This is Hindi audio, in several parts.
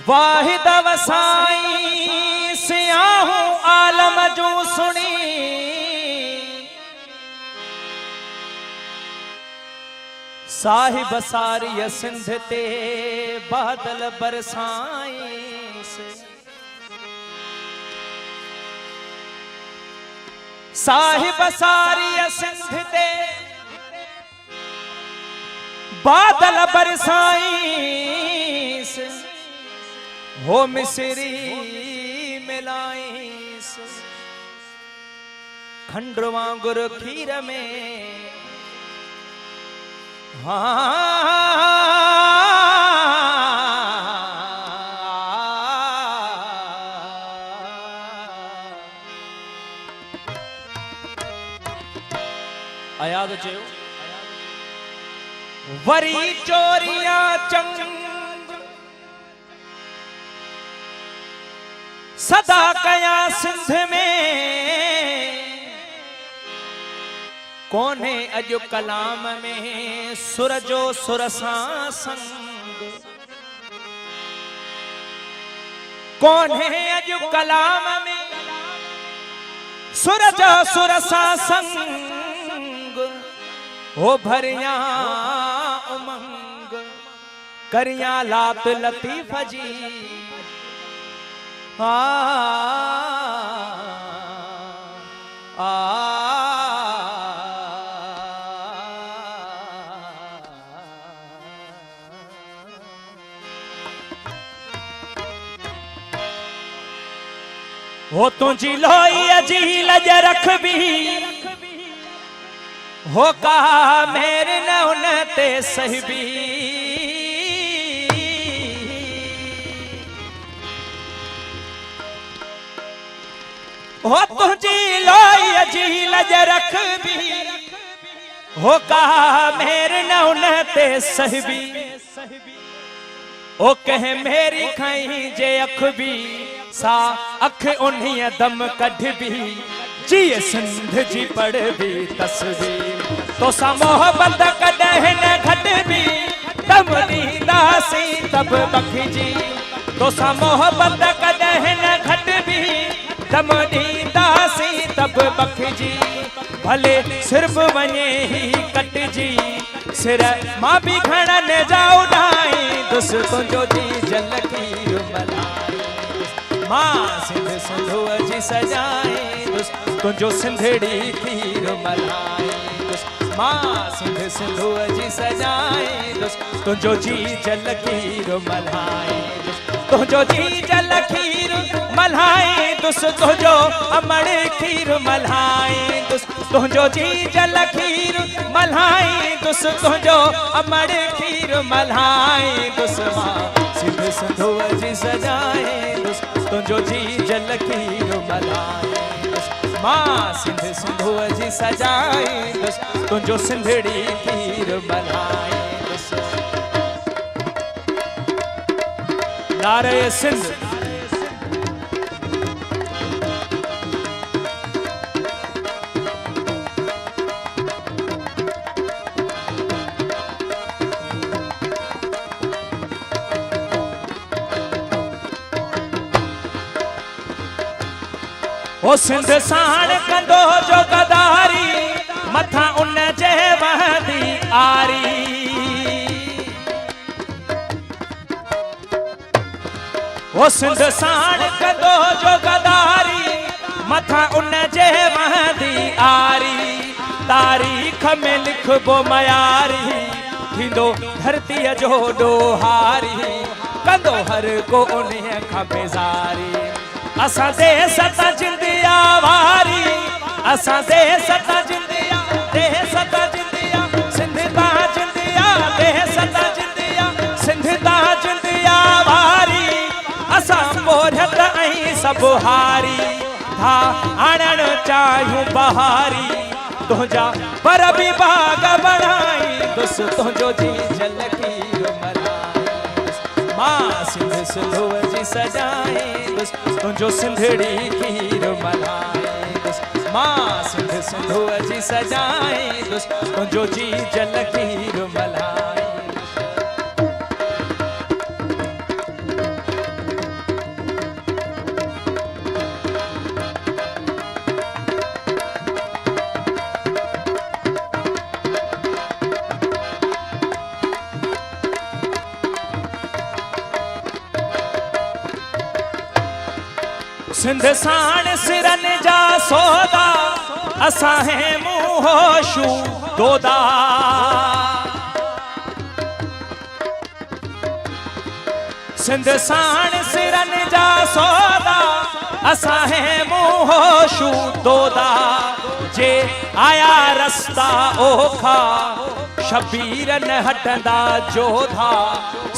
वाहिद वसाई सियाहू आलम जो सुनी साहिब सारी सिंध ते बादल बरसाई साहिब सारी सिंध ते बादल बरसाई हो मिसरी मिलाइस खंड वांगुर खीर में आयाद चयो वरी चोरिया चंग सदा कया सिंध में कोने अजो कलाम में सुर जो सुर सां संग कोने अजो कलाम में सुर जो सुर सां संग हो भरिया उमंग करिया लात लतीफ जी हो तुझी लोई अजी लज रख भी हो कहा मेरे न उनते सहबी हो तुझी लोई अजी लज रख भी हो कहा मेरे न उनते सहबी ओ कह मेरी खाई जे अख भी सा अख उन्हीं दम कढ भी जी सिंध जी पढ़ भी तस्वीर तो सा मोहब्बत कॾहिं न घट भी तब ॾींदासी तब बखिजी तो सा मोहब्बत कॾहिं न घट भी तब ॾींदासी तब बखिजी भले सिर्फ वञे ही कटजी सिर मां भी खणनि जा उॾाई दुस तुंहिंजो जी झलकी मलाई मां सिंध सिंधूअ जी सजाई दुस तुंहिंजो सिंधड़ी खीर मलाई मां सिंध सिंधूअ जी सजाई दुस तुंहिंजो जी झलकी मलाई तुंहिंजो जी झलखीर मलाई दुस तुंहिंजो अमड़ खीर मलाई दुस तुंहिंजो जी झलखीर मलाई दुस तुंहिंजो अमड़ खीर मलाई दुस मां सिंध सिंधूअ जी सजाई दुस तुंहिंजो जी झलखीर मलाई मां सिंध सिंधूअ जी सजाई दुस तुंहिंजो सिंधड़ी खीर मलाई नारे सिंध ओ सिंध साण कंदो जो गदारी मथा उन जे वहदी आरी वो सिंध साण कंदो जो गदारी मथा उन जे महदी आरी तारीख़ में लिखबो मयारी थींदो धरती जो डोहारी कंदो हर को उन्हें खां बेज़ारी असां देश ता जिंदिया वारी असां देश ता जिंदिया सिंध ता जिंदिया देश ता जिंदिया सिंध ता जिंदिया वारी असां मोरत ऐं सभु हारी था आणण चाहियूं बहारी तुझा पर भी बाग बढ़ाई दुस तुझो जी झलकी मां सिंध सिंधुअ जी सजाई दुस तुझो सिंधड़ी खीर मलाई दुस मां सिंध सिंधुअ जी सजाई दुस तुझो जी झलकीर मलाई सिंध साण सिरन जा सौदा असां है मुहोशू दोदा सिंध साण सिरन जा सौदा असां है मुहोशू दोदा जे आया रस्ता ओखा शबीर न हटंदा जोधा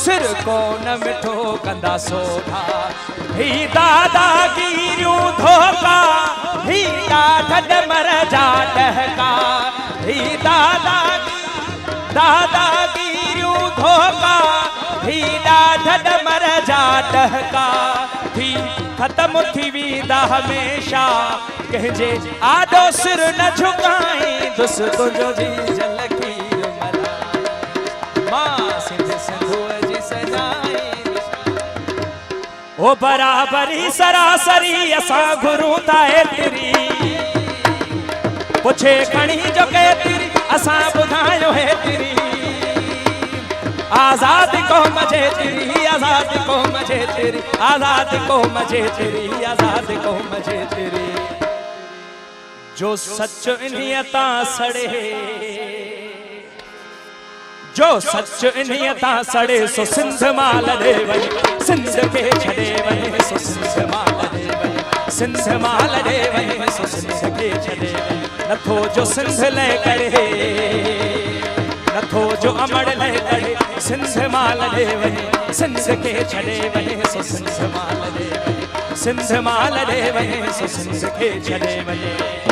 सिर कोन मिठो कंदा सोधा ही दादागिरियूं धोखा ही ॾाढ मर जा टहका ही दादागिरियूं धोखा ही ॾाढ मर जा टहका थी ख़त्म थी वेंदा हमेशा कंहिंजे आॾो सिर न झुकाई दुस तुंहिंजो जी झलकी मां सिंध सिंधुअ जी सजाई ओ बराबरी सरासरी असां घुरूं था एतिरी पुछे खणी जो केतिरी असां ॿुधायो हेतिरी आज़ाद क़ौम जे तिरी आज़ाद क़ौम जे तिरी आज़ाद क़ौम जे तिरी आज़ाद क़ौम जे तिरी जो सच इन्हीअ तां सड़े जो सच इन्हीअ तां सड़े सो सिंध मां लॾे वञे सिंध खे छॾे वञे सो सिंध मां लॾे वञे सिंध मां लॾे वञे सो सिंध खे छॾे वञे नथो जो सिंध लय करे नथो जो अमड़ लय करे सिंध मां लॾे वञे सिंध खे छॾे वञे सो सिंध मां लॾे वञे सिंध मां लॾे वञे सो सिंध खे छॾे वञे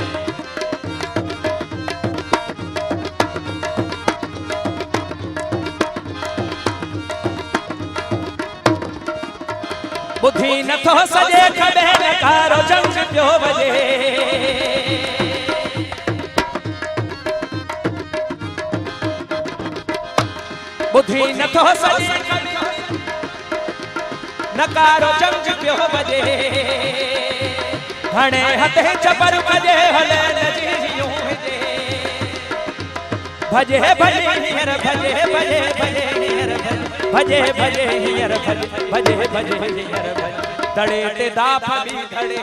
बुद्धि नथो सजे खबे नकारो जंग पियो वजे बुद्धि नथो सजे नकारो जंग पियो वजे घणे हथे चपर वजे हले नजीयूं भजे भजे हींअर भजे भजे भजे हींअर भजे भजे हींअर भजे भजे भजे हींअर भजे तड़े ते दाफ भी धड़े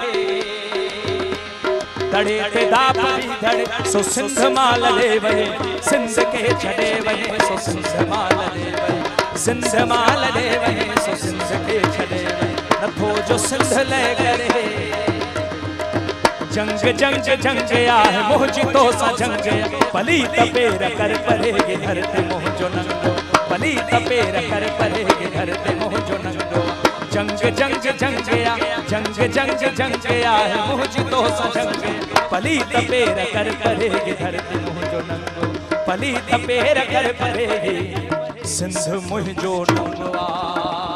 तड़े ते दाफ भी धड़े सो सिंध मां लॾे वञे सिंध खे छॾे वञे सो सिंध मां लॾे वञे सिंध मां लॾे वञे सो सिंध खे छॾे वञे नथो जो सिंध लय करे जंग जंग जंग आहे मोहजी तो सा जंग पली तपेर कर परे धरते मोह जो नंगो पली तपेर कर परे धरते मोह जो नंगो जंग जंग जंग जंग जंग जंग आहे मोहजी तो सा जंग पली तपेर कर परे धरते मोह जो नंगो पली तपेर कर परे सिंध मुंहिंजो नंगो